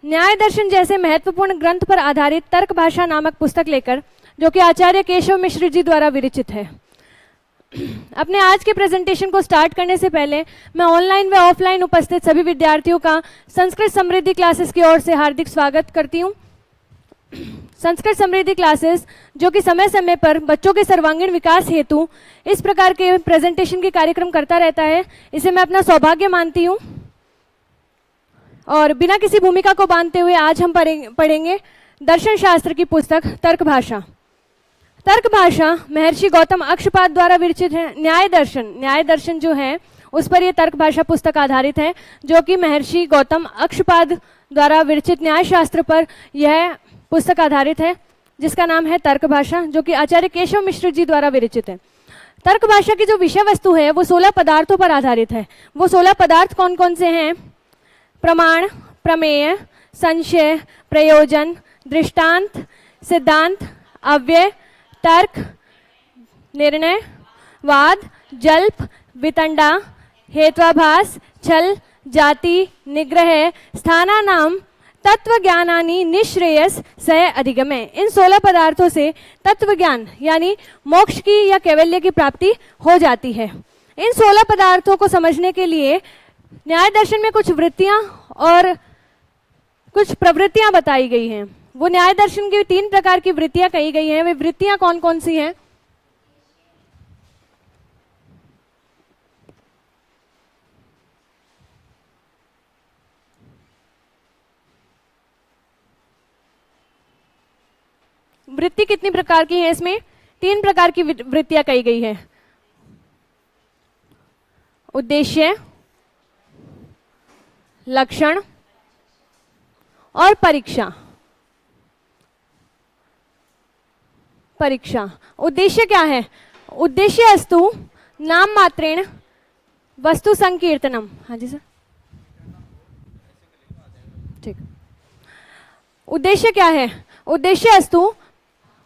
न्याय दर्शन जैसे महत्वपूर्ण ग्रंथ पर आधारित तर्क भाषा नामक पुस्तक लेकर, जो कि आचार्य केशव मिश्र जी द्वारा विरचित है। अपने आज के प्रेजेंटेशन को स्टार्ट करने से पहले मैं ऑनलाइन व ऑफलाइन उपस्थित सभी विद्यार्थियों का संस्कृत समृद्धि क्लासेस की ओर से हार्दिक स्वागत करती हूँ। संस्कृत समृद्धि क्लासेस जो कि समय समय पर बच्चों के सर्वांगीण विकास हेतु इस प्रकार के प्रेजेंटेशन के कार्यक्रम करता रहता है, इसे मैं अपना सौभाग्य मानती हूँ। और बिना किसी भूमिका को बांधते हुए आज हम पढ़ेंगे दर्शन शास्त्र की पुस्तक तर्क भाषा। तर्क भाषा महर्षि गौतम अक्षपाद द्वारा विरचित है। न्याय दर्शन जो है उस पर यह तर्क भाषा पुस्तक आधारित है, जो कि महर्षि गौतम अक्षपाद द्वारा विरचित न्याय शास्त्र पर यह पुस्तक आधारित है, जिसका नाम है तर्क भाषा, जो कि आचार्य केशव मिश्र जी द्वारा विरचित है। तर्क भाषा की जो विषय वस्तु है वो 16 पदार्थों पर आधारित है। वो 16 पदार्थ कौन कौन से हैं? प्रमाण, प्रमेय, संशय, प्रयोजन, दृष्टांत, सिद्धांत, अव्यय, तर्क, निर्णय, वाद, जल्प, वितंडा, हेत्वाभास, छल, जाति, निग्रह, स्थानानाम, तत्व ज्ञानानि निश्रेयस सह अधिगमे। इन 16 पदार्थों से तत्व ज्ञान यानी मोक्ष की या कैवल्य की प्राप्ति हो जाती है। इन 16 पदार्थों को समझने के लिए न्याय दर्शन में कुछ वृत्तियां और कुछ प्रवृत्तियां बताई गई हैं। वो न्याय दर्शन की 3 प्रकार की वृत्तियां कही गई हैं। वे वृत्तियां कौन कौन सी हैं? वृत्ति कितनी प्रकार की है? इसमें 3 प्रकार की वृत्तियां कही गई है। उद्देश्य, लक्षण और परीक्षा। उद्देश्य क्या है? उद्देश्य अस्तु नाम मात्रेण वस्तु संकीर्तनम। हाँ जी सर, ठीक। उद्देश्य क्या है? उद्देश्य अस्तु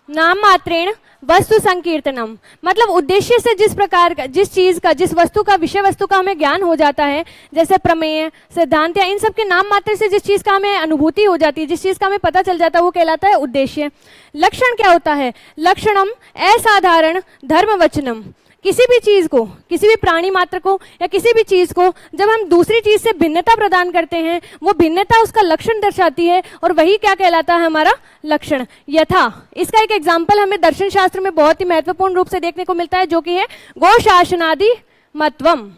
नाम मात्रेण वस्तु संकीर्तनम, मतलब उद्देश्य से जिस वस्तु का विषय वस्तु का हमें ज्ञान हो जाता है, जैसे प्रमेय, सिद्धांत या इन सब के नाम मात्र से जिस चीज का हमें अनुभूति हो जाती है, जिस चीज का हमें पता चल जाता है, वो कहलाता है उद्देश्य। लक्षण क्या होता है? लक्षणम असाधारण धर्म वचनम। किसी भी चीज को, किसी भी प्राणी मात्र को या किसी भी चीज को जब हम दूसरी चीज से भिन्नता प्रदान करते हैं, वो भिन्नता उसका लक्षण दर्शाती है, और वही क्या कहलाता है? हमारा लक्षण। यथा, इसका एक एग्जाम्पल हमें दर्शन शास्त्र में बहुत ही महत्वपूर्ण रूप से देखने को मिलता है, जो कि है गो शासनादि मत्वम।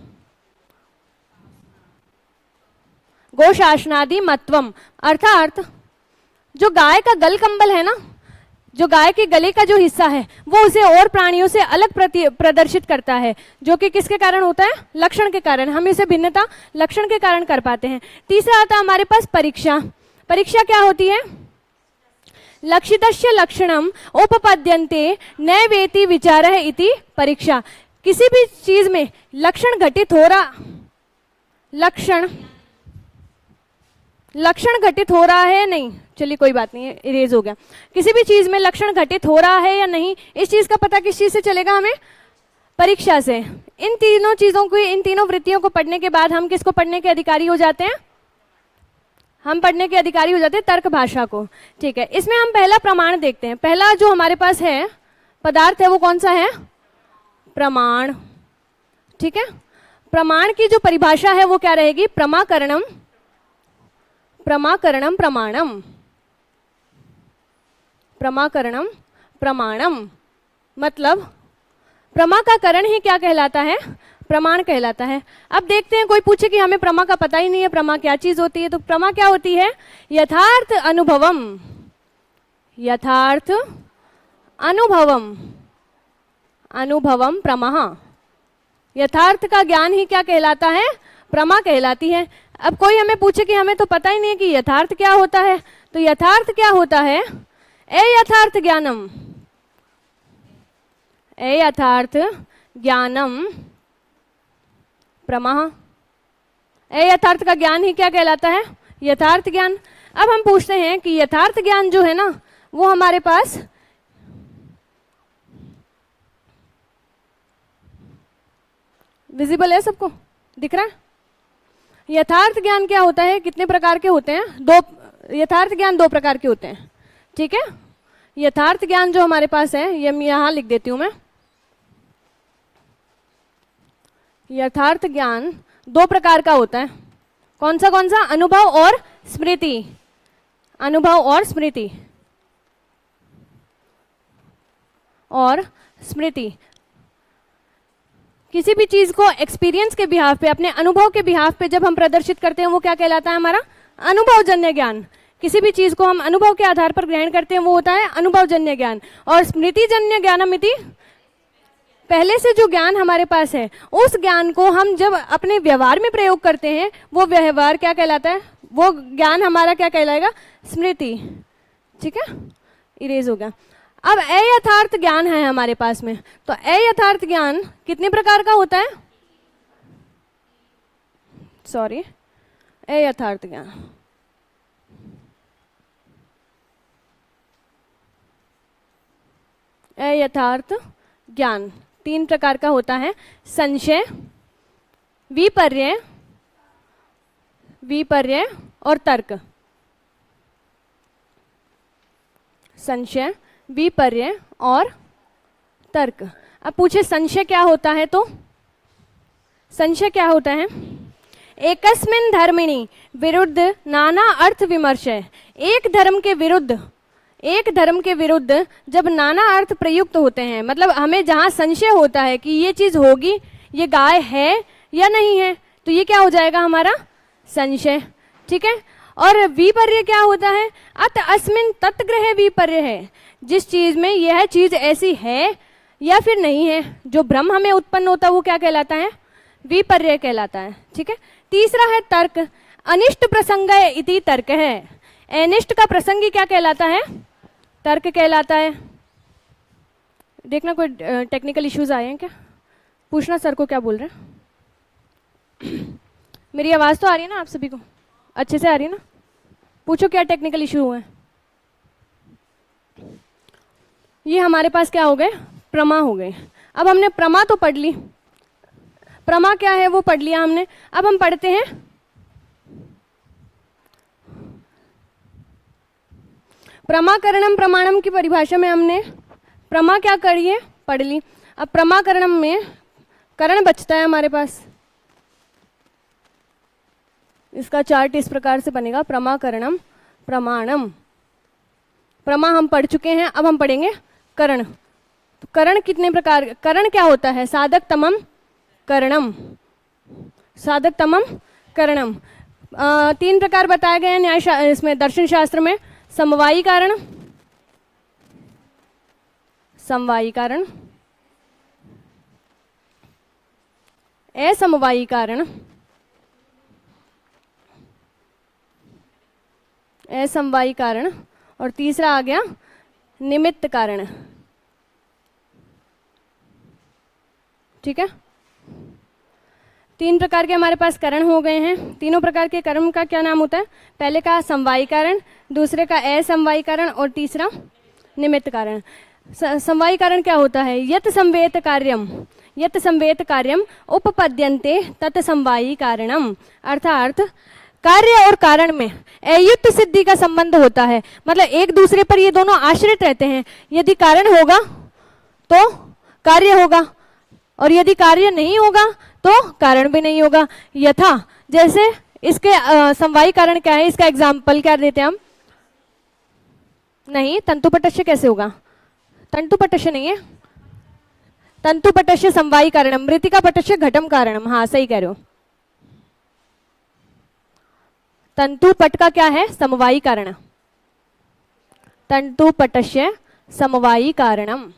गो शासनादि मत्वम अर्थात जो गाय का गल कंबल है ना, जो गाय के गले का जो हिस्सा है, वो उसे और प्राणियों से अलग प्रदर्शित करता है, जो कि किसके कारण होता है? लक्षण के कारण। हम इसे भिन्नता लक्षण के कारण कर पाते हैं। तीसरा आता है हमारे पास परीक्षा। परीक्षा क्या होती है? लक्षितस्य लक्षणम उपपद्यन्ते नैवेति विचारः इति परीक्षा। किसी भी चीज में लक्षण घटित हो रहा है नहीं, चलिए कोई बात नहीं, इरेज हो गया। किसी भी चीज में लक्षण घटित हो रहा है या नहीं, इस चीज का पता किस चीज से चलेगा? हमें परीक्षा से। इन तीनों चीजों को, इन तीनों वृत्तियों को पढ़ने के बाद हम किसको पढ़ने के अधिकारी हो जाते हैं? हम पढ़ने के अधिकारी हो जाते हैं तर्क भाषा को। ठीक है, इसमें हम पहला प्रमाण देखते हैं। पहला जो हमारे पास है पदार्थ है वो कौन सा है? प्रमाण। ठीक है, प्रमाण की जो परिभाषा है वो क्या रहेगी? प्रमाकरणम प्रमाणम। प्रमाकरणम प्रमाणम मतलब प्रमा का करण ही क्या कहलाता है? प्रमाण कहलाता है। अब देखते हैं, कोई पूछे कि हमें प्रमा का पता ही नहीं है, प्रमा क्या चीज होती है, तो प्रमा क्या होती है? यथार्थ अनुभवम। यथार्थ अनुभवम प्रमा। यथार्थ का ज्ञान ही क्या कहलाता है? प्रमा कहलाती है। अब कोई हमें पूछे कि हमें तो पता ही नहीं है कि यथार्थ क्या होता है, तो यथार्थ क्या होता है? अयथार्थ ज्ञानम। अयथार्थ ज्ञानम प्रमा। अयथार्थ का ज्ञान ही क्या कहलाता है? यथार्थ ज्ञान। अब हम पूछते हैं कि यथार्थ ज्ञान जो है ना, वो हमारे पास विजिबल है? सबको दिख रहा है? यथार्थ ज्ञान क्या होता है? कितने प्रकार के होते हैं? यथार्थ ज्ञान दो प्रकार के होते हैं, ठीक है। यथार्थ ज्ञान जो हमारे पास है, ये मैं यहां लिख देती हूं मैं। यथार्थ ज्ञान दो प्रकार का होता है। कौन सा कौन सा? अनुभव और स्मृति। अनुभव और स्मृति और स्मृति। किसी भी चीज को एक्सपीरियंस के बिहाफ पे, अपने अनुभव के बिहाफ पे जब हम प्रदर्शित करते हैं वो क्या कहलाता है? हमारा अनुभवजन्य ज्ञान। किसी भी चीज को हम अनुभव के आधार पर ग्रहण करते हैं वो होता है अनुभवजन्य ज्ञान। और स्मृतिजन्य ज्ञानमिति, पहले से जो ज्ञान हमारे पास है उस ज्ञान को हम जब अपने व्यवहार में प्रयोग करते हैं वो व्यवहार क्या कहलाता है? वो ज्ञान हमारा क्या कहलाएगा? स्मृति, ठीक है। इरेज हो गया। अब अयथार्थ ज्ञान है हमारे पास में, तो अयथार्थ ज्ञान कितने प्रकार का होता है? सॉरी, अयथार्थ ज्ञान अयथार्थ ज्ञान तीन प्रकार का होता है। संशय, विपर्य, विपर्य और तर्क। संशय, विपर्य और तर्क। अब पूछे संशय क्या होता है? तो संशय क्या होता है? एकस्मिन् धर्मिणि विरुद्ध नाना अर्थ विमर्श। एक धर्म के विरुद्ध, एक धर्म के विरुद्ध जब नाना अर्थ प्रयुक्त होते हैं, मतलब हमें जहां संशय होता है कि ये चीज होगी, ये गाय है या नहीं है, तो ये क्या हो जाएगा? हमारा संशय, ठीक है। और विपर्य क्या होता है? अत अस्मिन् तत्ग्रह विपर्य है। जिस चीज में यह चीज ऐसी है या फिर नहीं है, जो भ्रम हमें उत्पन्न होता है वो क्या कहलाता है? विपर्य कहलाता है, ठीक है। तीसरा है तर्क। अनिष्ट प्रसंग इति तर्क है। अनिष्ट का प्रसंगी क्या कहलाता है? तर्क कहलाता है। देखना कोई टेक्निकल इश्यूज आए हैं क्या? पूछना सर को क्या बोल रहे हैं। मेरी आवाज तो आ रही है ना आप सभी को? अच्छे से आ रही है ना? पूछो क्या टेक्निकल इशू हुए। ये हमारे पास क्या हो गए? प्रमा हो गए। अब हमने प्रमा तो पढ़ ली, प्रमा क्या है वो पढ़ लिया हमने। अब हम पढ़ते हैं प्रमाकरणम प्रमाणम की परिभाषा में हमने प्रमा क्या करी है? पढ़ ली। अब प्रमाकरणम में करण बचता है हमारे पास। इसका चार्ट इस प्रकार से बनेगा, प्रमाकरणम प्रमाणम। प्रमा हम पढ़ चुके हैं, अब हम पढ़ेंगे करण। तो करण कितने प्रकार? करण क्या होता है? साधक तमम करणम, साधक तमम करणम। तीन प्रकार बताए गए हैं न्याय इसमें दर्शन शास्त्र में। समवायी कारण, समवायी कारण, असमवायी कारण, असमवायी कारण, और तीसरा आ गया निमित्त कारण, ठीक है। तीन प्रकार के हमारे पास करण हो गए हैं। तीनों प्रकार के कर्म का क्या नाम होता है? पहले का समवायी कारण, दूसरे का असमवायी कारण और तीसरा निमित्त कारण। समवायी कारण क्या होता है? यत संवेत कार्यम, यत संवेत कार्यम उपपद्यन्ते तत् समवायी कारणम। अर्थात कार्य और कारण में अयुक्त सिद्धि का संबंध होता है, मतलब एक दूसरे पर ये दोनों आश्रित रहते हैं। यदि कारण होगा तो कार्य होगा, और यदि कार्य नहीं होगा तो कारण भी नहीं होगा। यथा जैसे इसके समवायी कारण क्या है, इसका एग्जाम्पल क्या देते हैं हम? नहीं, तंतुपटस्य कैसे होगा? तंतुपटस्य नहीं है, तंतुपटस्य समवायी कारणम, मृतिका पटस्य घटम कारणम। हाँ सही कह रहे हो। तंतुपट का क्या है? समवायी कारण, तंतुपटस्य समवायी कारणम,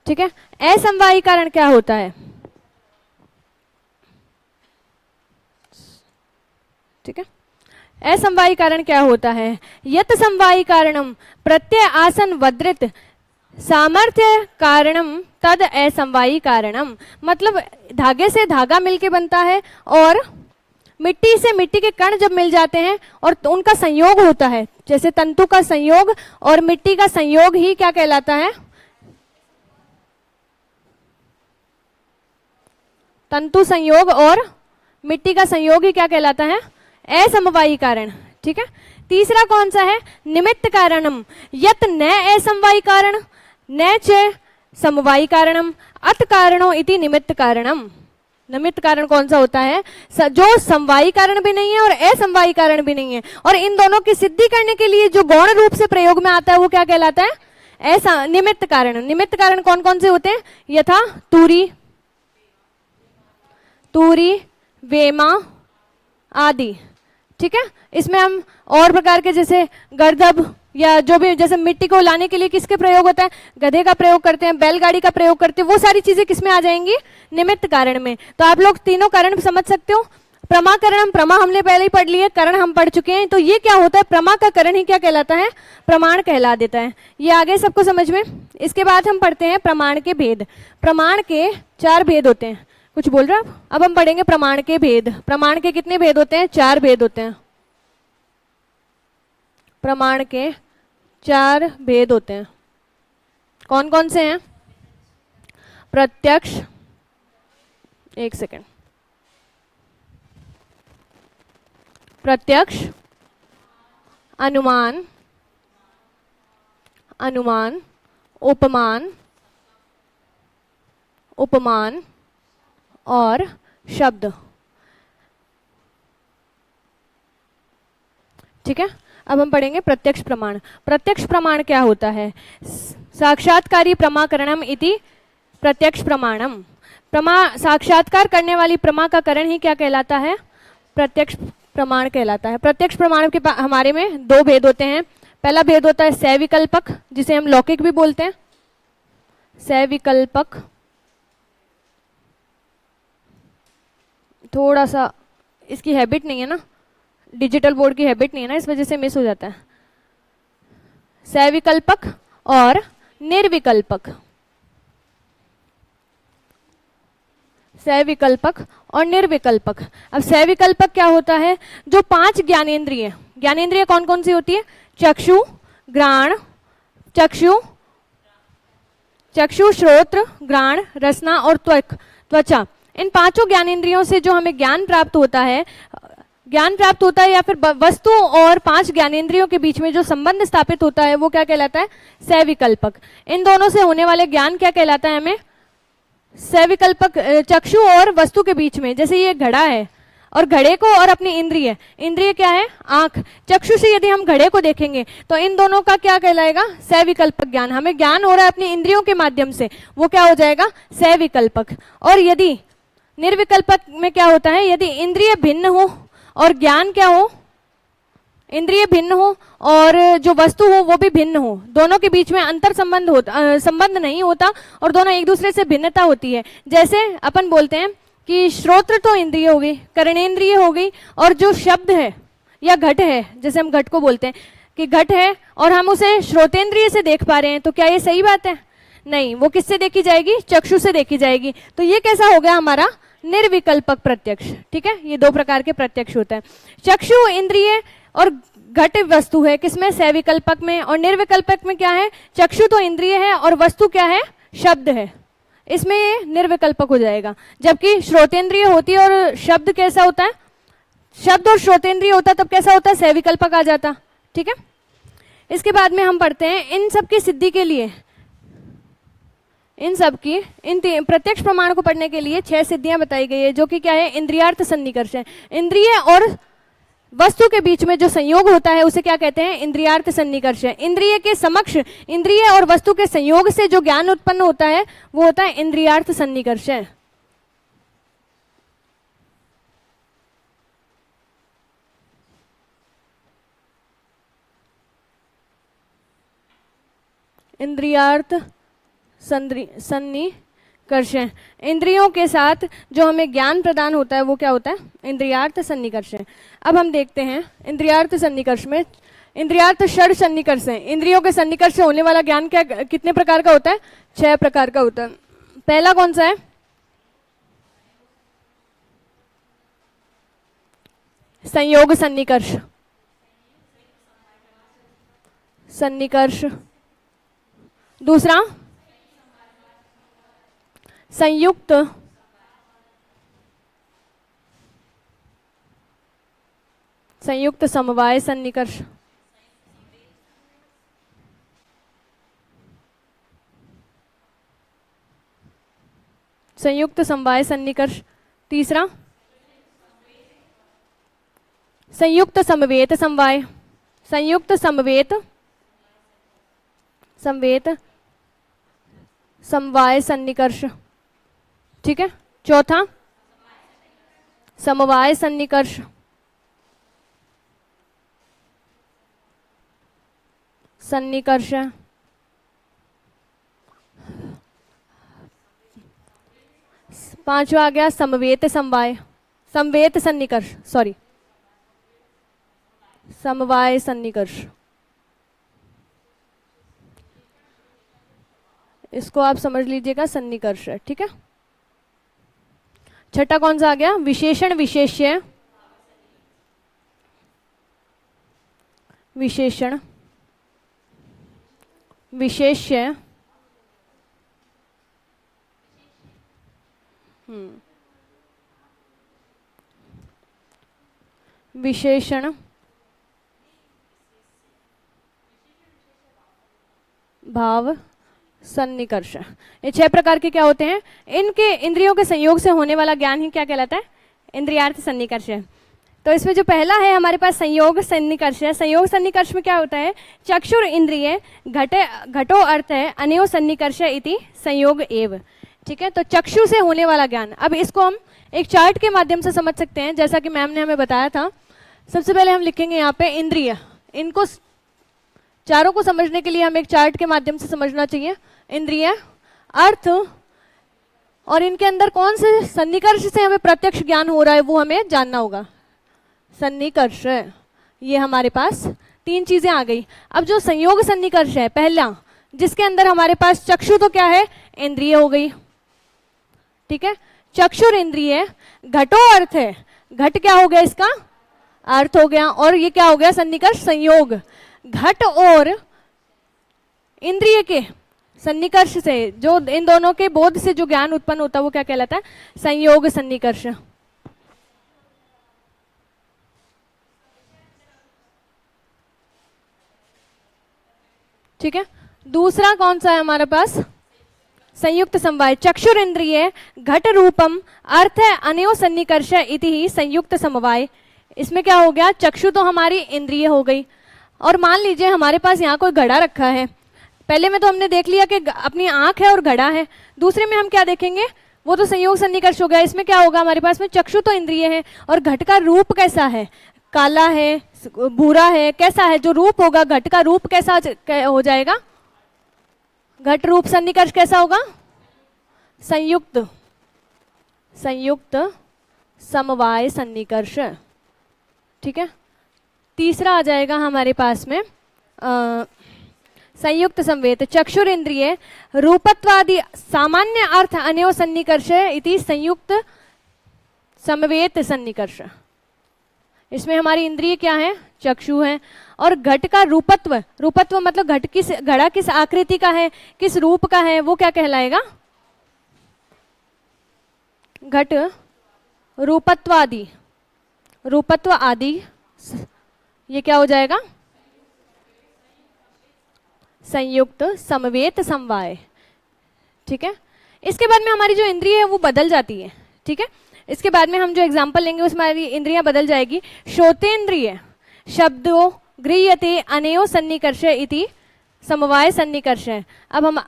ठीक है। असमवायी कारण क्या होता है? ठीक है, असमवायी कारण क्या होता है? यत समवायी कारणम प्रत्यय आसन वद्रित सामर्थ्य कारणम तद असमवायी कारणम। मतलब धागे से धागा मिलके बनता है और मिट्टी से मिट्टी के कण जब मिल जाते हैं और तो उनका संयोग होता है, जैसे तंतु का संयोग और मिट्टी का संयोग ही क्या कहलाता है? तंतु संयोग और मिट्टी का संयोग ही क्या कहलाता है? असमवायी कारण, ठीक है। तीसरा कौन सा है, निमित्त कारणम, यत न असमवायी कारण न च समवायी कारणम अत कारणो इति निमित्त कारणम। निमित्त कारण कौन सा होता है, जो समवायी कारण भी नहीं है और असमवायी कारण भी नहीं है, और इन दोनों की सिद्धि करने के लिए जो गौण रूप से प्रयोग में आता है वो क्या कहलाता है, ऐसा निमित्त कारण। निमित्त कारण कौन कौन से होते हैं, यथा तूरी, तूरी, वेमा आदि। ठीक है। इसमें हम और प्रकार के जैसे गर्दभ या जो भी, जैसे मिट्टी को लाने के लिए किसके प्रयोग होता है, गधे का प्रयोग करते हैं, बैलगाड़ी का प्रयोग करते हैं, वो सारी चीजें किसमें आ जाएंगी, निमित्त कारण में। तो आप लोग तीनों कारण समझ सकते हो। प्रमा करणम, प्रमा हमने पहले ही पढ़ लिए, करण हम पढ़ चुके हैं। तो ये क्या होता है, प्रमा का करण ही क्या कहलाता है, प्रमाण कहला देता है। ये आगे सबको समझ में। इसके बाद हम पढ़ते हैं प्रमाण के भेद। प्रमाण के 4 भेद होते हैं। कुछ बोल रहे आप? अब हम पढ़ेंगे प्रमाण के भेद। प्रमाण के कितने भेद होते हैं, 4 भेद होते हैं। प्रमाण के 4 भेद होते हैं। कौन कौन से हैं, प्रत्यक्ष, एक सेकेंड, प्रत्यक्ष, अनुमान, अनुमान, उपमान, उपमान और शब्द। ठीक है। अब हम पढ़ेंगे प्रत्यक्ष प्रमाण। प्रत्यक्ष प्रमाण क्या होता है, साक्षात्कारी प्रमाकरणम इति प्रत्यक्ष प्रमाणम। प्रमा, साक्षात्कार करने वाली प्रमा का करण ही क्या कहलाता है, प्रत्यक्ष प्रमाण कहलाता है। प्रत्यक्ष प्रमाण के हमारे में 2 भेद होते हैं। पहला भेद होता है सविकल्पक, जिसे हम लौकिक भी बोलते हैं। सविकल्पक, थोड़ा सा इसकी हैबिट नहीं है ना, डिजिटल बोर्ड की हैबिट नहीं है ना, इस वजह से मिस हो जाता है। सविकल्पक और निर्विकल्पक। सविकल्पक और निर्विकल्पक। अब सविकल्पक क्या होता है, जो 5 ज्ञानेंद्रिय, ज्ञानेंद्रिय कौन कौन सी होती है, चक्षु, घ्राण, चक्षु, चक्षु, श्रोत्र, घ्राण, रसना और त्वचा। इन 5 ज्ञानेंद्रियों से जो हमें ज्ञान प्राप्त होता है, ज्ञान प्राप्त होता है या फिर वस्तु और 5 ज्ञानेंद्रियों के बीच में जो संबंध स्थापित होता है वो क्या कहलाता है, सविकल्पक। इन दोनों से होने वाले ज्ञान क्या कहलाता है हमें, सविकल्पक। चक्षु और वस्तु के बीच में, जैसे ये घड़ा है और घड़े को और अपनी इंद्रिय, इंद्रिय क्या है, आंख। चक्षु से यदि हम घड़े को देखेंगे तो इन दोनों का क्या कहलाएगा, सविकल्पक ज्ञान। हमें ज्ञान हो रहा है अपनी इंद्रियों के माध्यम से, वो क्या हो जाएगा, सविकल्पक। और यदि निर्विकल्पक में क्या होता है, यदि इंद्रिय भिन्न हो और ज्ञान क्या हो, इंद्रिय भिन्न हो और जो वस्तु हो वो भी भिन्न हो, दोनों के बीच में अंतर संबंध होता, संबंध नहीं होता और दोनों एक दूसरे से भिन्नता होती है। जैसे अपन बोलते हैं कि श्रोत्र तो इंद्रिय हो गई, कर्णेंद्रिय हो गई, और जो शब्द है या घट है, जैसे हम घट को बोलते हैं कि घट है और हम उसे श्रोतेंद्रिय से देख पा रहे हैं, तो क्या ये सही बात है, नहीं। वो किससे देखी जाएगी, चक्षु से देखी जाएगी। तो ये कैसा हो गया हमारा, निर्विकल्पक प्रत्यक्ष। ठीक है। ये 2 प्रकार के प्रत्यक्ष होता है। चक्षु इंद्रिय और घट वस्तु है किसमें, सविकल्पक में। और निर्विकल्पक में क्या है, चक्षु तो इंद्रिय है और वस्तु क्या है, शब्द है। इसमें ये निर्विकल्पक हो जाएगा। जबकि श्रोतेंद्रिय होती है और शब्द कैसा होता है, शब्द और श्रोतेंद्रिय होता तब कैसा होता है, सविकल्पक आ जाता। ठीक है। इसके बाद में हम पढ़ते हैं इन सब की सिद्धि के लिए, इन सब की, इन प्रत्यक्ष प्रमाण को पढ़ने के लिए 6 सिद्धियां बताई गई है, जो कि क्या है, इंद्रियार्थ सन्निकर्ष है। इंद्रिय और वस्तु के बीच में जो संयोग होता है उसे क्या कहते हैं, इंद्रियार्थ सन्निकर्ष है। इंद्रिय के समक्ष, इंद्रिय और वस्तु के संयोग से जो ज्ञान उत्पन्न होता है वो होता है इंद्रियार्थ सन्निकर्ष है। इंद्रियार्थ सन्निकर्ष है। इंद्रियों के साथ जो हमें ज्ञान प्रदान होता है वो क्या होता है, इंद्रियार्थ सन्निकर्ष है। अब हम देखते हैं इंद्रियार्थ सन्निकर्ष में, इंद्रियार्थ षड सन्निकर्ष है। इंद्रियों के सन्निकर्ष से होने वाला ज्ञान क्या, कितने प्रकार का होता है, 6 प्रकार का होता है। पहला कौन सा है, संयोग सन्निकर्ष, सन्निकर्ष। दूसरा संयुक्त, संयुक्त समवाय सन्निकर्ष, संयुक्त समवाय सन्निकर्ष। तीसरा संयुक्त समवेत समवाय, संयुक्त समवेत समवाय सन्निकर्ष। ठीक है। चौथा समवाय सन्निकर्ष, सन्निकर्ष। पांचवा आ गया समवेत समवाय, समवेत सन्निकर्ष, सॉरी समवाय सन्निकर्ष। इसको आप समझ लीजिएगा सन्निकर्ष है। ठीक है। छठा कौन सा आ गया? विशेषण विशेष्य, विशेषण विशेष्य, विशेषण भाव सन्निकर्ष। ये 6 प्रकार के क्या होते हैं? इनके इंद्रियों के संयोग से होने वाला ज्ञान ही क्या कहलाता है? इंद्रियार्थ सन्निकर्ष है। तो इसमें जो पहला है हमारे पास संयोग सन्निकर्ष है। संयोग सन्निकर्ष में क्या होता है? चक्षुर इंद्रिय घटो अर्थ है अनयो सन्निकर्ष इति संयोग एव। ठीक है। तो चक्षु से होने वाला ज्ञान, अब इसको हम एक चार्ट के माध्यम से समझ सकते हैं, जैसा कि मैम ने हमें बताया था। सबसे पहले हम लिखेंगे यहाँ पे इंद्रिय, इनको चारों को समझने के लिए हमें एक चार्ट के माध्यम से समझना चाहिए। इंद्रिय, अर्थ, और इनके अंदर कौन से सन्निकर्ष से हमें प्रत्यक्ष ज्ञान हो रहा है वो हमें जानना होगा। सन्निकर्ष, ये हमारे पास 3 चीजें आ गई। अब जो संयोग सन्निकर्ष है पहला, जिसके अंदर हमारे पास चक्षु तो क्या है? इंद्रिय हो गई। ठीक है। चक्षुर इंद्रिय, घटो अर्थ है, घट क्या हो गया? इसका अर्थ हो गया। और ये क्या हो गया? सन्निकर्ष संयोग। घट और इंद्रिय के सन्निकर्ष से, जो इन दोनों के बोध से जो ज्ञान उत्पन्न होता है वो क्या कहलाता है? संयोग सन्निकर्ष। ठीक है। दूसरा कौन सा है हमारे पास? संयुक्त समवाय। चक्षुर इंद्रिय घट रूपम अर्थ है अनयो सन्निकर्ष इति ही संयुक्त समवाय। इसमें क्या हो गया? चक्षु तो हमारी इंद्रिय हो गई, और मान लीजिए हमारे पास यहाँ कोई घड़ा रखा है। पहले में तो हमने देख लिया कि अपनी आंख है और घड़ा है। दूसरे में हम क्या देखेंगे? वो तो संयोग सन्निकर्ष हो गया। इसमें क्या होगा? हमारे पास में चक्षु तो इंद्रिय है, और घट का रूप कैसा है? काला है, भूरा है, कैसा है? जो रूप होगा घट का रूप कैसा हो जाएगा? घट रूप सन्निकर्ष कैसा होगा? संयुक्त, संयुक्त समवाय सन्निकर्ष। ठीक है। तीसरा आ जाएगा हमारे पास में संयुक्त संवेद। चक्षुर इंद्रिय रूपत्वादि सामान्य अर्थ अनयो सन्निकर्ष इति संयुक्त समवेत सन्निकर्ष। इसमें हमारी इंद्रिय क्या है? चक्षु है। और घट का रूपत्व, रूपत्व मतलब घड़ा किस आकृति का है, किस रूप का है, वो क्या कहलाएगा? घट रूपत्वादि, रूपत्व आदि, ये क्या हो जाएगा? संयुक्त समवेत समवाय। ठीक है। इसके बाद में हमारी जो इंद्रिय है वो बदल जाती है। ठीक है। इसके बाद में हम जो एग्जाम्पल लेंगे उसमें हमारी इंद्रियां बदल जाएगी। श्रोतेंद्रिय शब्दों गृह्यते अनयो सन्निकर्ष इति समवाय सन्निकर्ष है। अब हम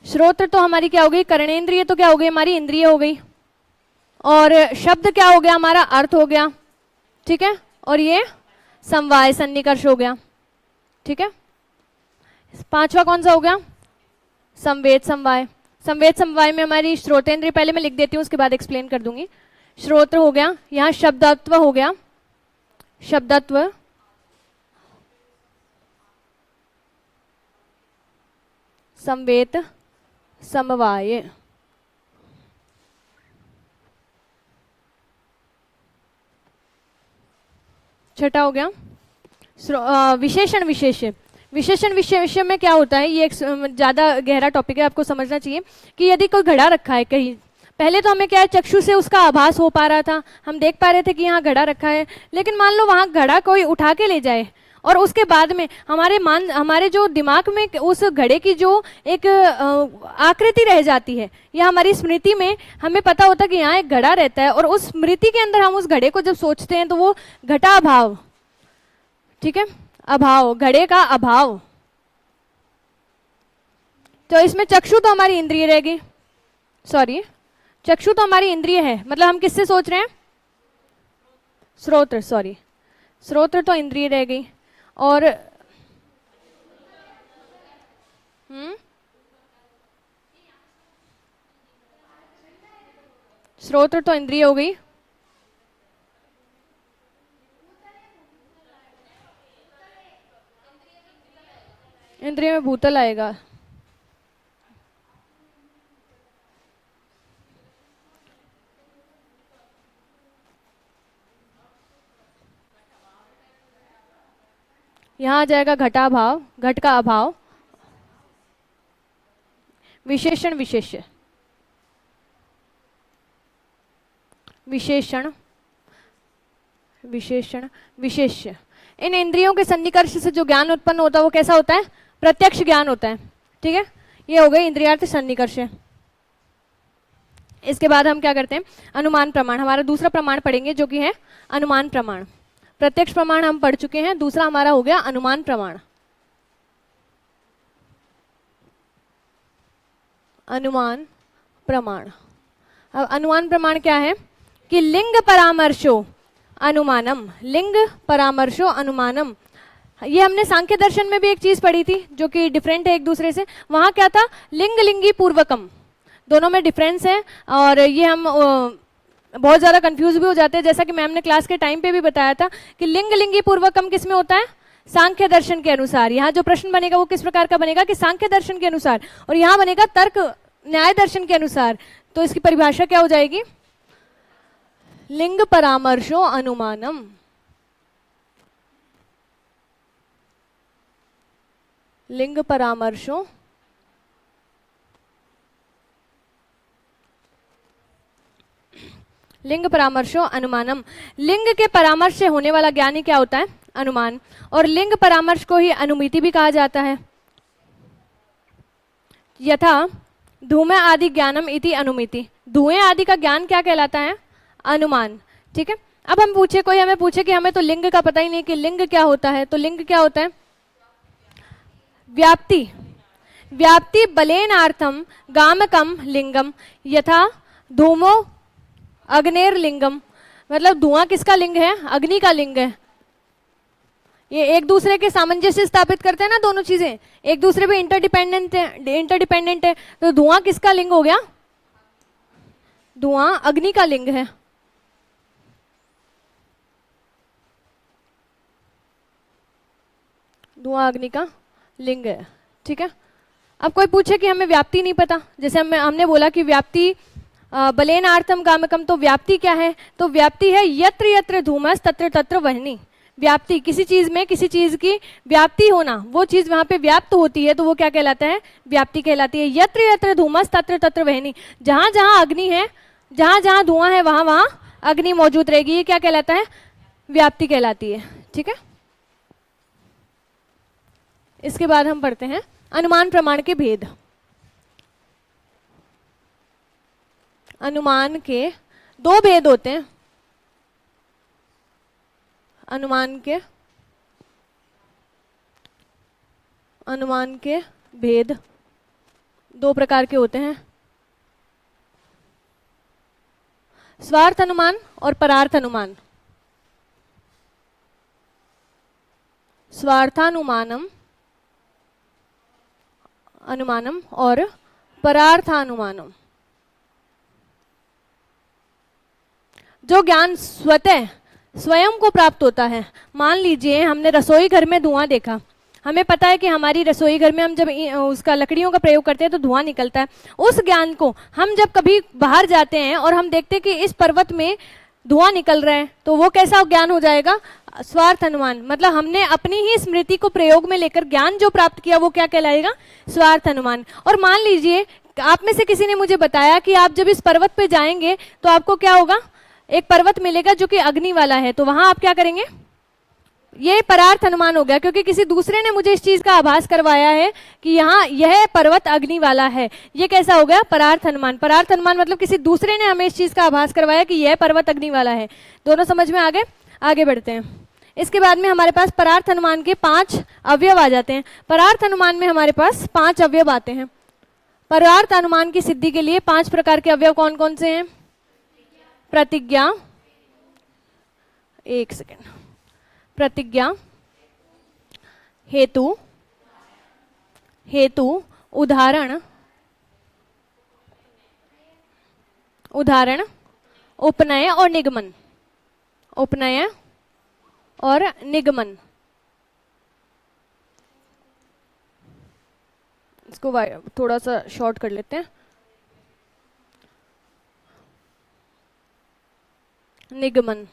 श्रोत्र तो हमारी क्या हो गई? कर्णेंद्रिय तो क्या हो गई? हमारी इंद्रिय हो गई। और शब्द क्या हो गया? हमारा अर्थ हो गया। ठीक है। और ये समवाय सन्निकर्ष हो गया। ठीक है। पांचवा कौन सा हो गया? संवेद समवाय। संवेद समवाय में हमारी श्रोतेंद्रिय, पहले मैं लिख देती हूँ उसके बाद एक्सप्लेन कर दूंगी। श्रोत्र हो गया, यहाँ शब्दत्व हो गया, शब्दत्व, संवेद समवाय। छठा हो गया विशेषण विशेष्य। विशेषण विशेष्य में क्या होता है? ये एक ज़्यादा गहरा टॉपिक है, आपको समझना चाहिए कि यदि कोई घड़ा रखा है कहीं, पहले तो हमें क्या है, चक्षु से उसका आभास हो पा रहा था, हम देख पा रहे थे कि यहाँ घड़ा रखा है, लेकिन मान लो वहाँ घड़ा कोई उठा के ले जाए और उसके बाद में हमारे जो दिमाग में उस घड़े की जो एक आकृति रह जाती है, या हमारी स्मृति में हमें पता होता है कि यहाँ एक घड़ा रहता है, और उस स्मृति के अंदर हम उस घड़े को जब सोचते हैं तो वो घटाभाव, ठीक है, अभाव, घड़े का अभाव। तो इसमें चक्षु तो हमारी इंद्रिय रहेगी, सॉरी चक्षु तो हमारी इंद्रिय है, मतलब हम किससे सोच रहे हैं, श्रोत्र, सॉरी श्रोत्र तो इंद्रिय रह गई, और श्रोत्र तो इंद्रिय हो गई, इंद्रिय में भूतल आएगा, यहां आ जाएगा घटाभाव, घट का अभाव, विशेषण विशेष्य, विशेषण विशेषण विशेष्य। इन इंद्रियों के सन्निकर्ष से जो ज्ञान उत्पन्न होता है वो कैसा होता है, प्रत्यक्ष ज्ञान होता है, ठीक है, ये हो गई इंद्रियार्थ सन्निकर्ष। इसके बाद हम क्या करते हैं, अनुमान प्रमाण, हमारा दूसरा प्रमाण पढ़ेंगे जो कि है अनुमान प्रमाण। प्रत्यक्ष प्रमाण हम पढ़ चुके हैं, दूसरा हमारा हो गया अनुमान प्रमाण। अनुमान प्रमाण, अब अनुमान प्रमाण क्या है कि लिंग परामर्शो अनुमानम, लिंग परामर्शो अनुमानम, ये हमने सांख्य दर्शन में भी एक चीज पढ़ी थी जो कि डिफरेंट है एक दूसरे से। वहां क्या था, लिंग लिंगी पूर्वकम, दोनों में डिफरेंस है, और ये हम बहुत ज्यादा कंफ्यूज भी हो जाते हैं, जैसा कि मैम ने क्लास के टाइम पे भी बताया था कि लिंग लिंगी पूर्वकम किस में होता है, सांख्य दर्शन के अनुसार। यहाँ जो प्रश्न बनेगा वो किस प्रकार का बनेगा कि सांख्य दर्शन के अनुसार, और यहाँ बनेगा तर्क न्याय दर्शन के अनुसार। तो इसकी परिभाषा क्या हो जाएगी, लिंग परामर्शो अनुमानम, लिंग परामर्शो लिंग परामर्शो अनुमानम, लिंग के परामर्श से होने वाला ज्ञान ही क्या होता है, अनुमान, और लिंग परामर्श को ही अनुमिति भी कहा जाता है। यथा धूमे आदि ज्ञानम इति अनुमिति, धुएं आदि का ज्ञान क्या कहलाता है, अनुमान, ठीक है। अब हम पूछे, कोई हमें पूछे कि हमें तो लिंग का पता ही नहीं कि लिंग क्या होता है, तो लिंग क्या होता है, व्याप्ति, व्याप्ति बलेनार्थम गामकम लिंगम, यथा धूमो अग्नेर लिंगम, मतलब धुआं किसका लिंग है, अग्नि का लिंग है। ये एक दूसरे के सामंजस्य स्थापित करते हैं ना, दोनों चीजें एक दूसरे पे इंटरडिपेंडेंट है, तो धुआं किसका लिंग हो गया, धुआं अग्नि का लिंग है। धुआं अग्नि का लिंग है, ठीक है। अब कोई पूछे कि हमें व्याप्ति नहीं पता, जैसे हमने बोला कि व्याप्ति बलेनार्थम गामकम, तो व्याप्ति क्या है, तो व्याप्ति है यत्र यत्र धूमस तत्र तत्र वह्नि। व्याप्ति किसी चीज में किसी चीज की व्याप्ति होना, वो चीज वहां पे व्याप्त होती है तो वो क्या कहलाता है, व्याप्ति कहलाती है। यत्र यत्र धूमस तत्र तत्र वह्नि, जहां जहां अग्नि है, जहां जहां धुआं है वहां वहां अग्नि मौजूद रहेगी, ये क्या कहलाता है, व्याप्ति कहलाती है, ठीक है। इसके बाद हम पढ़ते हैं अनुमान प्रमाण के भेद। अनुमान के दो भेद होते हैं, अनुमान के भेद दो प्रकार के होते हैं, स्वार्थ अनुमान और परार्थ अनुमान। स्वार्थानुमानम अनुमानम और परार्थानुमानम। जो ज्ञान स्वतः स्वयं को प्राप्त होता है, मान लीजिए हमने रसोई घर में धुआं देखा, हमें पता है कि हमारी रसोई घर में हम जब उसका लकड़ियों का प्रयोग करते हैं तो धुआं निकलता है। उस ज्ञान को हम जब कभी बाहर जाते हैं और हम देखते हैं कि इस पर्वत में धुआं निकल रहा है, तो वो कैसा ज्ञान हो जाएगा, स्वार्थ अनुमान। मतलब हमने अपनी ही स्मृति को प्रयोग में लेकर ज्ञान जो प्राप्त किया वो क्या कहलाएगा, स्वार्थ अनुमान। और मान लीजिए आप में से किसी ने मुझे बताया कि आप जब इस पर्वत पे जाएंगे तो आपको क्या होगा, एक पर्वत मिलेगा जो कि अग्नि वाला है, तो वहां आप क्या करेंगे, ये परार्थ अनुमान हो गया, क्योंकि किसी दूसरे ने मुझे इस चीज का आभास करवाया है कि यहाँ यह पर्वत अग्नि वाला है। ये कैसा हो गया, परार्थ अनुमान। परार्थ अनुमान मतलब किसी दूसरे ने हमें इस चीज का आभास करवाया कि यह पर्वत अग्नि वाला है। दोनों समझ में आ गए? आगे बढ़ते हैं। इसके बाद में हमारे पास परार्थ अनुमान के 5 अवयव आ जाते हैं। परार्थ अनुमान में हमारे पास 5 अवयव आते हैं। परार्थ अनुमान की सिद्धि के लिए 5 प्रकार के अवयव कौन कौन से हैं? प्रतिज्ञा, एक सेकेंड, प्रतिज्ञा, हेतु, हेतु, उदाहरण, उदाहरण, उपनय और निगमन, उपनय और निगमन। इसको थोड़ा सा शॉर्ट कर लेते हैं। निगमन।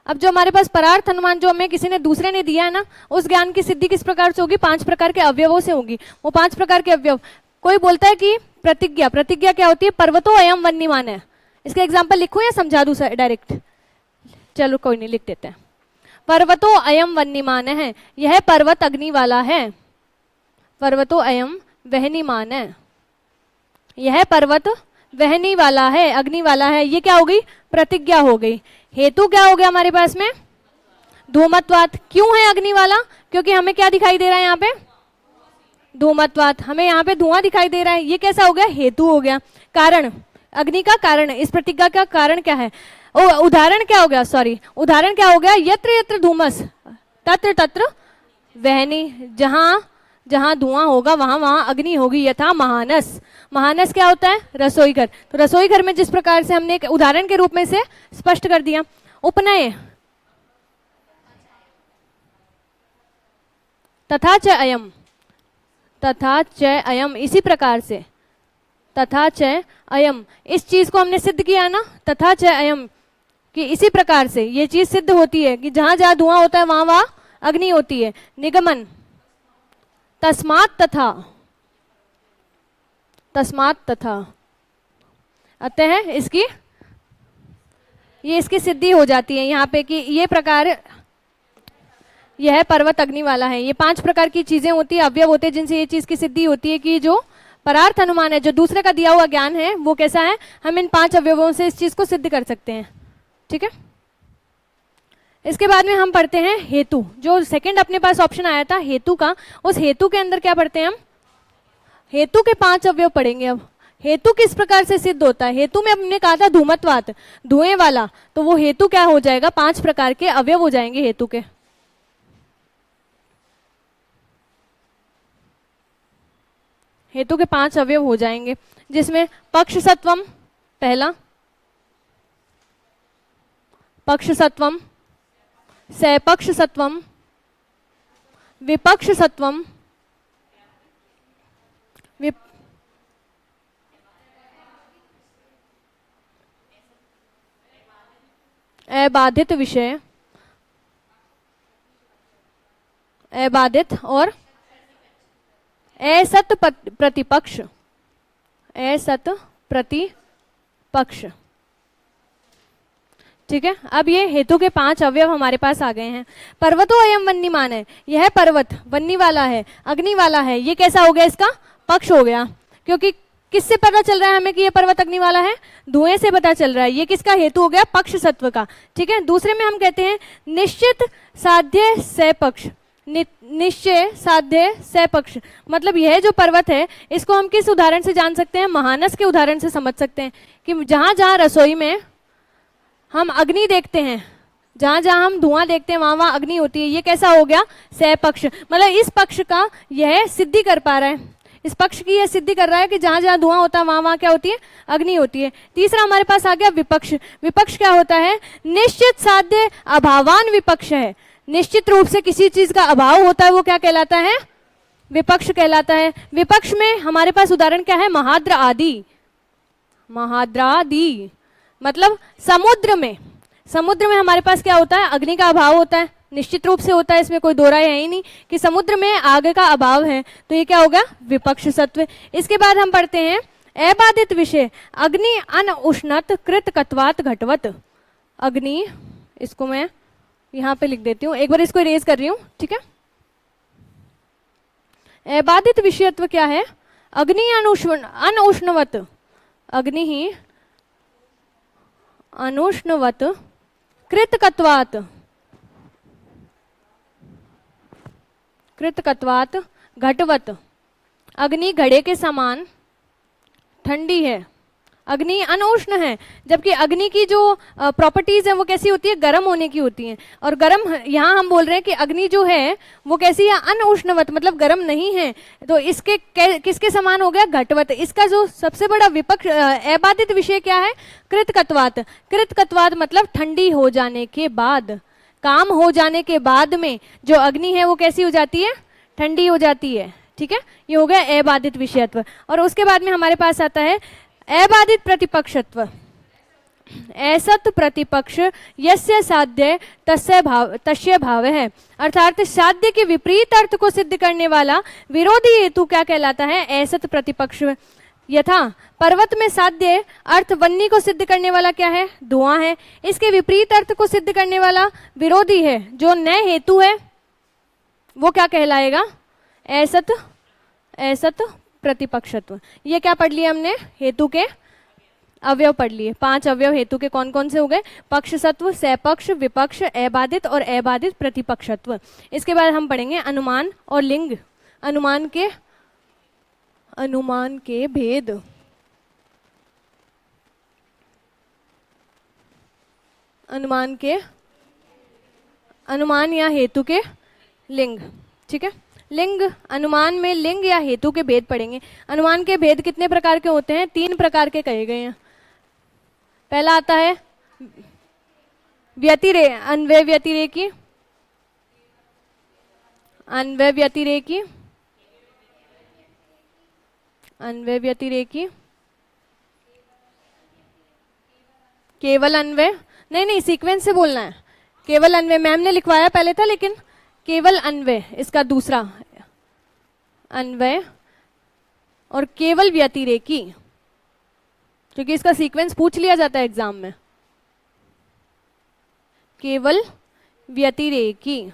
अब जो हमारे पास परार्थ अनुमान जो हमें किसी ने दूसरे ने दिया है ना, उस ज्ञान की सिद्धि किस प्रकार से होगी? 5 प्रकार के अवयवों से होगी। वो 5 प्रकार के अवयव, कोई बोलता है कि प्रतिज्ञा, प्रतिज्ञा क्या होती है? पर्वतो अयम वन्यमान है। इसका एग्जाम्पल लिखूं या समझा दूं डायरेक्ट? चलो कोई नहीं, लिख देते हैं। पर्वतो अयम वन्यमान है, यह पर्वत अग्नि वाला है। पर्वतो अयम वहनीमान है, यह पर्वत वहनी वाला है, अग्नि वाला है। ये क्या हो गई? प्रतिज्ञा हो गई। हेतु क्या हो गया हमारे पास में? धूमत्वात्। क्यों है अग्नि वाला? क्योंकि हमें क्या दिखाई दे रहा है यहाँ पे? धूमत्वात्। हमें यहाँ पे धुआं दिखाई दे रहा है। ये कैसा हो गया? हेतु हो गया। कारण, अग्नि का कारण, इस प्रतिज्ञा का कारण क्या है? उदाहरण क्या हो गया? सॉरी, उदाहरण क्या हो गया? यत्र यत्र धूमस तत्र तत्र वहनी। जहां जहां धुआं होगा वहां वहां अग्नि होगी। यथा महानस। महानस क्या होता है? रसोई घर। तो रसोई घर में जिस प्रकार से हमने एक उदाहरण के रूप में से स्पष्ट कर दिया। उपनय, तथा च अयम, तथा च अयम, इसी प्रकार से तथा च अयम, इस चीज को हमने सिद्ध किया ना, तथा च अयम, कि इसी प्रकार से ये चीज सिद्ध होती है कि जहां जहां धुआं होता है वहां वहां अग्नि होती है। निगमन, तस्मात् तथा, तस्मात् तथा, अतः इसकी, ये इसकी सिद्धि हो जाती है यहाँ पे कि ये प्रकार, यह पर्वत अग्नि वाला है। ये 5 प्रकार की चीजें होती है, अवयव होते हैं, जिनसे ये चीज की सिद्धि होती है कि जो परार्थ अनुमान है, जो दूसरे का दिया हुआ ज्ञान है, वो कैसा है? हम इन 5 अवयवों से इस चीज को सिद्ध कर सकते हैं। ठीक है। इसके बाद में हम पढ़ते हैं हेतु। जो सेकंड अपने पास ऑप्शन आया था हेतु का, उस हेतु के अंदर क्या पढ़ते हैं हम? हेतु के 5 अवयव पढ़ेंगे। अब हेतु किस प्रकार से सिद्ध होता है? हेतु में हमने कहा था धूमत्वात्, धुएं वाला, तो वो हेतु क्या हो जाएगा? 5 प्रकार के अवयव हो जाएंगे हेतु के। हेतु के 5 अवयव हो जाएंगे, जिसमें पक्षसत्वम पहला, पक्षसत्वम, सपक्षसत्वम, विपक्षसत्वम, अबाधित विषय, अबाधित और असत प्रतिपक्ष, असत प्रतिपक्ष। ठीक है। अब ये हेतु के 5 अवयव हमारे पास आ गए हैं। पर्वतो अयम वन्यमान है, यह पर्वत वन्नी वाला है, अग्नि वाला है। ये कैसा हो गया? इसका पक्ष हो गया, क्योंकि किससे पता चल रहा है हमें कि ये पर्वत अग्नि वाला है? धुएं से पता चल रहा है। ये किसका हेतु हो गया? पक्ष सत्व का। ठीक है। दूसरे में हम कहते हैं निश्चित साध्य सपक्ष, निश्चय साध्य सपक्ष, मतलब यह जो पर्वत है इसको हम किस उदाहरण से जान सकते हैं? महानस के उदाहरण से समझ सकते हैं कि जहां जहां रसोई में हम अग्नि देखते हैं, जहां जहां हम धुआं देखते हैं वहां वहां अग्नि होती है। ये कैसा हो गया? सपक्ष, मतलब इस पक्ष का यह सिद्धि कर पा रहा है, इस पक्ष की यह सिद्धि कर रहा है कि जहां जहां धुआं होता है वहां वहां क्या होती है? अग्नि होती है। तीसरा हमारे पास आ गया विपक्ष। विपक्ष क्या होता है? निश्चित साध्य अभावान विपक्ष है। निश्चित रूप से किसी चीज का अभाव होता है, वो क्या कहलाता है? विपक्ष कहलाता है। विपक्ष में हमारे पास उदाहरण क्या है? महाद्र आदि, महाद्रादि, मतलब समुद्र में, समुद्र में हमारे पास क्या होता है? अग्नि का अभाव होता है, निश्चित रूप से होता है, इसमें कोई दो राय है ही नहीं कि समुद्र में आग का अभाव है, तो ये क्या होगा, विपक्ष सत्व। इसके बाद हम पढ़ते हैं अबाधित विषय, अग्नि अन उष्णत कृतकत्वात घटवत। अग्नि, इसको मैं यहाँ पे लिख देती हूँ, एक बार इसको इरेज कर रही हूँ, ठीक है। अबाधित विषयत्व क्या है, अग्नि अनुष्णवत, अग्नि ही अनुष्णवत कृतकत्वात, कृतकत्वात घटवत। अग्नि घड़े के समान ठंडी है, अग्नि अनुष्ण है, जबकि अग्नि की जो प्रॉपर्टीज है वो कैसी होती है, गर्म होने की होती हैं। और गर्म, यहाँ हम बोल रहे हैं कि अग्नि जो है वो कैसी है, अनुष्णवत, मतलब गर्म नहीं है। तो इसके किसके समान हो गया, घटवत। इसका जो सबसे बड़ा विपक्ष अबाधित विषय क्या है, कृतकत्वात। कृतकत्वात मतलब ठंडी हो जाने के बाद, काम हो जाने के बाद में जो अग्नि है वो कैसी हो जाती है, ठंडी हो जाती है, ठीक है। ये हो गया अबाधित विषयत्व। और उसके बाद में हमारे पास आता है अबाधित प्रतिपक्षत्व। असत प्रतिपक्ष यस्य साध्य तस्य भाव है, अर्थात साध्य के विपरीत अर्थ को सिद्ध करने वाला विरोधी हेतु क्या कहलाता है, असत प्रतिपक्ष। यथा पर्वत में साध्य अर्थ वन्नी को सिद्ध करने वाला क्या है, धुआं है, इसके विपरीत अर्थ को सिद्ध करने वाला विरोधी है जो न हेतु है, वो क्या कहलाएगा, असत असत प्रतिपक्षत्व। ये क्या पढ़ लिया हमने, हेतु के अवयव पढ़ लिए। 5 अवयव हेतु के कौन कौन से हो गए, पक्षसत्व, सपक्ष, विपक्ष, अबाधित और अबाधित प्रतिपक्षत्व। इसके बाद हम पढ़ेंगे अनुमान और लिंग। अनुमान के भेद, अनुमान या हेतु के लिंग, ठीक है। लिंग, अनुमान में लिंग या हेतु के भेद पढ़ेंगे। अनुमान के भेद कितने प्रकार के होते हैं, 3 प्रकार के कहे गए हैं। पहला आता है अन्वय व्यतिरेकी, अन्वय व्यतिरेकी, अन्वय व्यतिरेकी, केवल अन्वय, नहीं सीक्वेंस से बोलना है। केवल अन्वय मैम ने लिखवाया पहले था, लेकिन केवल अन्वय इसका दूसरा अन्वय, और केवल व्यतिरेकी, क्योंकि इसका सीक्वेंस पूछ लिया जाता है एग्जाम में। केवल व्यतिरेकी,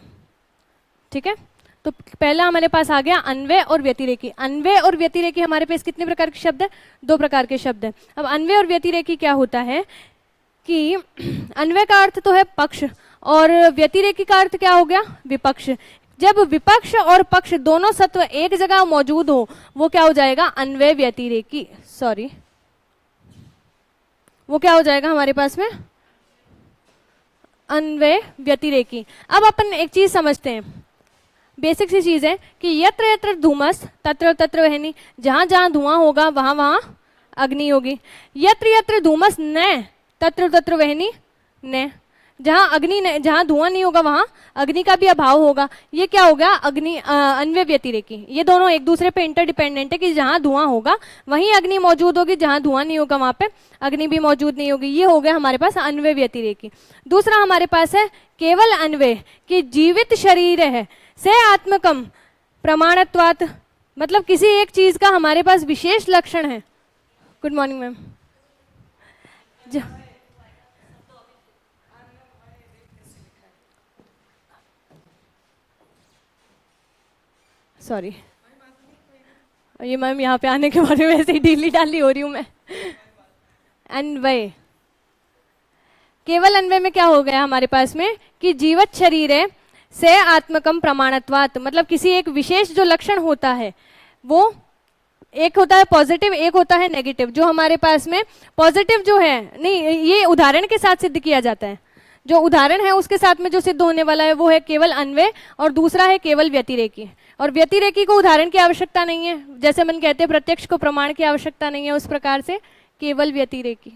ठीक है। तो पहला हमारे पास आ गया अन्वय और व्यतिरेकी। अन्वय और व्यतिरेकी हमारे पास कितने प्रकार के शब्द है, 2 प्रकार के शब्द है। अब अन्वय और व्यतिरेकी क्या होता है कि अन्वय का अर्थ तो है पक्ष और व्यतिरेकी का अर्थ क्या हो गया, विपक्ष। जब विपक्ष और पक्ष दोनों सत्व एक जगह मौजूद हो वो क्या हो जाएगा, अन्वय व्यतिरेकी, सॉरी वो क्या हो जाएगा हमारे पास में, अन्वय व्यतिरेकी। अब अपन एक चीज समझते हैं, बेसिक सी चीज है कि यत्र यत्र धूमस तत्र तत्र वह्नि, जहां जहां धुआं होगा वहां वहां अग्नि होगी। यत्र यत्र धूमस न तत्र तत्र वह्नि न, जहां धुआं नहीं होगा वहां अग्नि का भी अभाव होगा। ये क्या होगा, अन्वय व्यतिरेकी। ये दोनों एक दूसरे पे इंटरडिपेंडेंट है कि जहां धुआं होगा वहीं अग्नि मौजूद होगी, जहां धुआं नहीं होगा वहां पे अग्नि भी मौजूद नहीं होगी। ये हो गया हमारे पास अन्वय व्यतिरेकी। दूसरा हमारे पास है केवल अन्वय, कि जीवित शरीर है से आत्मकम प्रमाणत्वात्, मतलब किसी एक चीज का हमारे पास विशेष लक्षण है। Good morning ma'am. सॉरी, ये मैम यहाँ पे आने के बाद में वैसे ही ढीली ढाली हो रही हूँ मैं। अन्वय, केवल अन्वय में क्या हो गया हमारे पास में कि जीवित शरीर है से आत्मकम प्रमाणत्वात्, मतलब किसी एक विशेष जो लक्षण होता है वो एक होता है पॉजिटिव, एक होता है नेगेटिव। जो हमारे पास में पॉजिटिव जो है, नहीं ये उदाहरण के साथ सिद्ध किया जाता है, जो उदाहरण है उसके साथ में जो सिद्ध होने वाला है वो है केवल अन्वय, और दूसरा है केवल व्यतिरेकी। और व्यतिरेकी को उदाहरण की आवश्यकता नहीं है, जैसे मन कहते हैं प्रत्यक्ष को प्रमाण की आवश्यकता नहीं है, उस प्रकार से केवल व्यतिरेकी।